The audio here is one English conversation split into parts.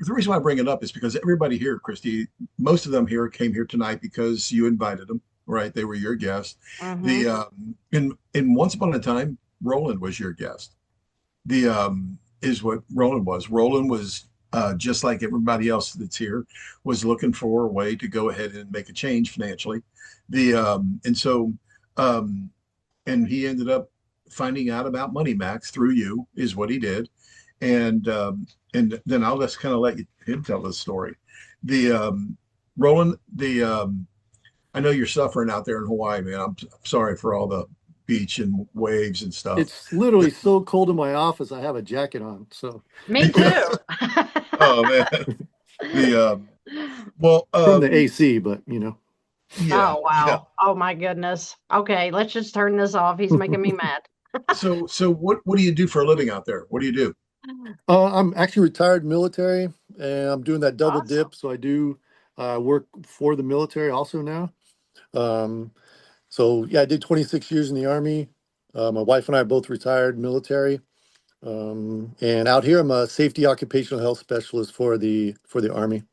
the reason why I bring it up is because everybody here, Christy, most of them here came here tonight because you invited them, right? They were your guest. Mm-hmm. The in once upon a time, Roland was your guest. The is what Roland was. Roland was just like everybody else that's here, was looking for a way to go ahead and make a change financially. The and so um, and he ended up finding out about Money Max through you is what he did, and then I'll just kind of let him tell the story. The Roland, I know you're suffering out there in Hawaii, man. I'm sorry for all the beach and waves and stuff. It's literally so cold in my office. I have a jacket on. So Me too. Oh man, the well, from the AC, but you know. yeah, Oh, yeah. wow. Oh, my goodness. Okay, let's just turn this off. He's making me mad. So what do you do for a living out there? What do you do? I'm actually retired military, and I'm doing that double Awesome. dip. So I do work for the military also now. Um, so yeah, I did 26 years in the Army. My wife and I are both retired military. And out here, I'm a safety occupational health specialist for the Army.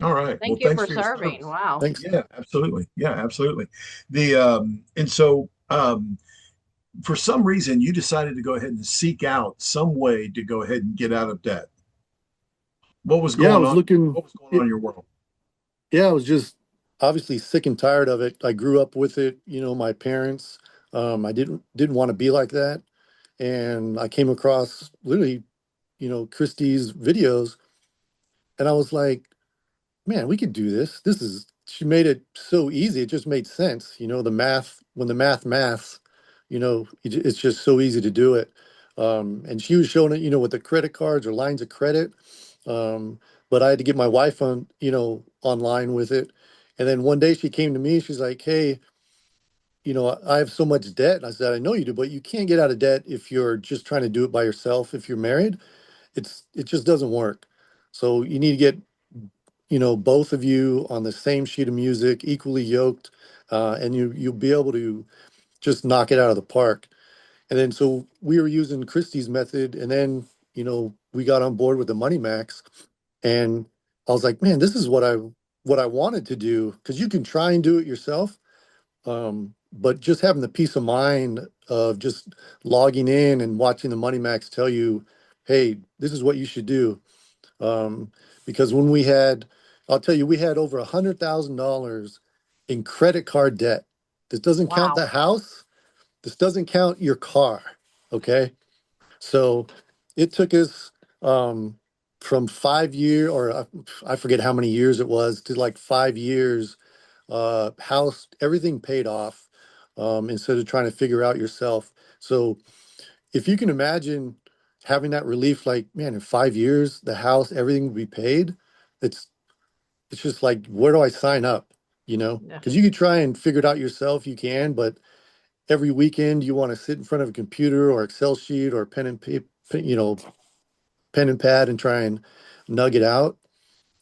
All right. Well, Thank you thanks for for your serving. service. Wow. Thanks. Yeah, absolutely. Yeah, absolutely. The and so for some reason you decided to go ahead and seek out some way to go ahead and get out of debt. What was Yeah, I going was on? looking. What was going on in your world? Yeah, I was just obviously sick and tired of it. I grew up with it. You know, my parents. I didn't want to be like that, and I came across literally, Christie's videos, and I was like, man, we could do this. This is she made it so easy. It just made sense. You know, the math when the maths, it's just so easy to do it. And she was showing it, with the credit cards or lines of credit. Um, but I had to get my wife on, online with it. And then one day she came to me. She's like, "Hey, I have so much debt." And I said, "I know you do, but you can't get out of debt if you're just trying to do it by yourself. If you're married, it just doesn't work. So you need to get both of you on the same sheet of music, equally yoked, and you'll be able to just knock it out of the park." And then so we were using Christie's method, and then we got on board with the Money Max, and I was like, man, this is what I wanted to do because you can try and do it yourself, but just having the peace of mind of just logging in and watching the Money Max tell you, hey, this is what you should do. um, because when I'll tell you, we had over $100,000 in credit card debt. This doesn't count Wow. the house. This doesn't count your car. Okay. So it took us from 5 year, or I forget how many years it was, to like 5 years, house, everything paid off, instead of trying to figure out yourself. So if you can imagine having that relief, like, man, in 5 years, the house, everything will be paid. It's it's just like, where do I sign up? Yeah. Because you could try and figure it out yourself, you can, but every weekend you want to sit in front of a computer or Excel sheet or pen and paper, pen and pad and try and nug it out.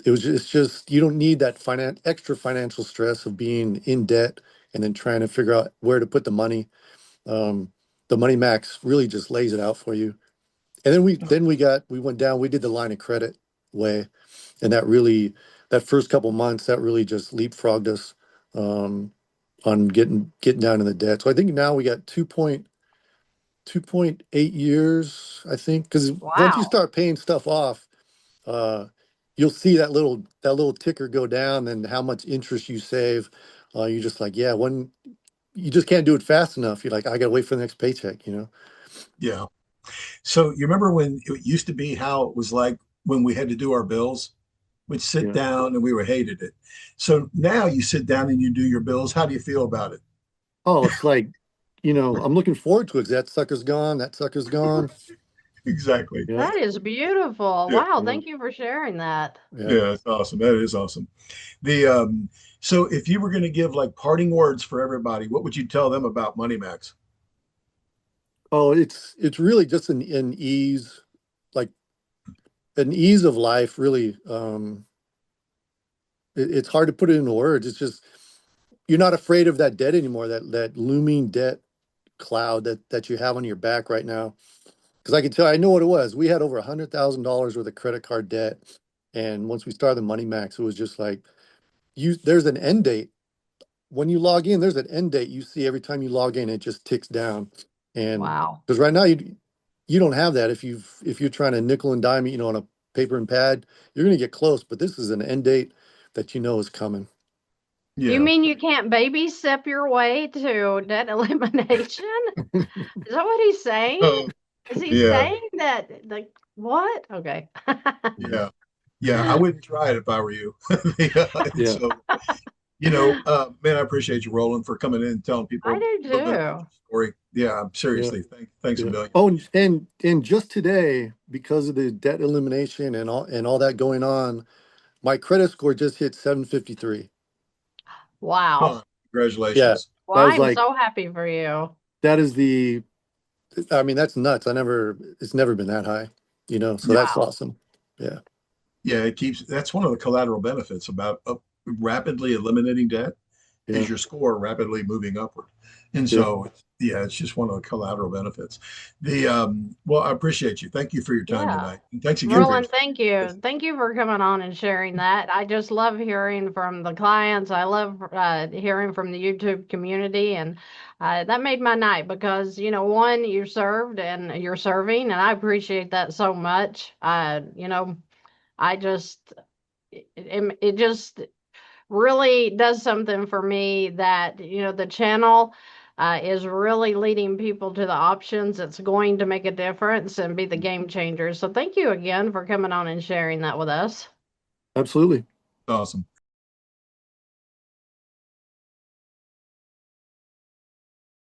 It's just you don't need that extra financial stress of being in debt and then trying to figure out where to put the money. Um, the Money Max really just lays it out for you. And then we went down, we did the line of credit way, and that first couple months, that really just leapfrogged us, on getting down in the debt. So I think now we got 2.8 years, I think, because once you Wow. start paying stuff off, uh, you'll see that little ticker go down and how much interest you save. You're just like, yeah, when you just can't do it fast enough. You're like, I gotta wait for the next paycheck. Yeah. So you remember when it used to be how it was like when we had to do our bills? We'd sit Yeah. down and we were hated it. So now you sit down and you do your bills. How do you feel about it? Oh, it's like, I'm looking forward to it 'cause that sucker's gone. That sucker's gone. Exactly. Yeah. That is beautiful. Yeah. Wow. Yeah. Thank you for sharing that. Yeah. Yeah, it's awesome. That is awesome. The so if you were going to give like parting words for everybody, what would you tell them about Money Max? Oh, it's really just like an ease of life, really. It's hard to put it into words. It's just you're not afraid of that debt anymore, that looming debt cloud that you have on your back right now. Because I can tell, I know what it was. We had over $100,000 worth of credit card debt, And once we started the Money Max, it was just like there's an end date. When you log in, there's an end date. You see every time you log in, it just ticks down. And Wow. because right now you don't have that. If you're trying to nickel and dime, on a paper and pad, you're gonna get close, but this is an end date that you know is coming. You Yeah. mean you can't baby step your way to debt elimination? Is that what he's saying? Oh, Is he yeah. saying that the what? Okay. Yeah. Yeah. I wouldn't try it if I were you. And Yeah. so, man, I appreciate you, Roland, for coming in and telling I people do a little bit about too. your story. Yeah, Yeah. seriously. Thanks a Yeah. million. Oh, and just today, because of the debt elimination and all that going on, my credit score just hit 753. Wow. Oh, Yeah. congratulations. Well, That I was am like so happy for you. that is the I mean, that's nuts. It's never been that high, so Yeah. that's Wow. awesome. Yeah. Yeah. That's one of the collateral benefits about rapidly eliminating debt Yeah. is your score rapidly moving upward. And Yeah. so, yeah, it's just one of the collateral benefits. Well, I appreciate you. Thank you for your time Yeah. tonight. And thanks again for your Roland, thank you. Thank you for coming on and sharing that. I just love hearing from the clients. I love hearing from the YouTube community. And that made my night because, one, you served and you're serving, and I appreciate that so much. I just, it just really does something for me that, the channel is really leading people to the options that's going to make a difference and be the game changer. So thank you again for coming on and sharing that with us. Absolutely. awesome.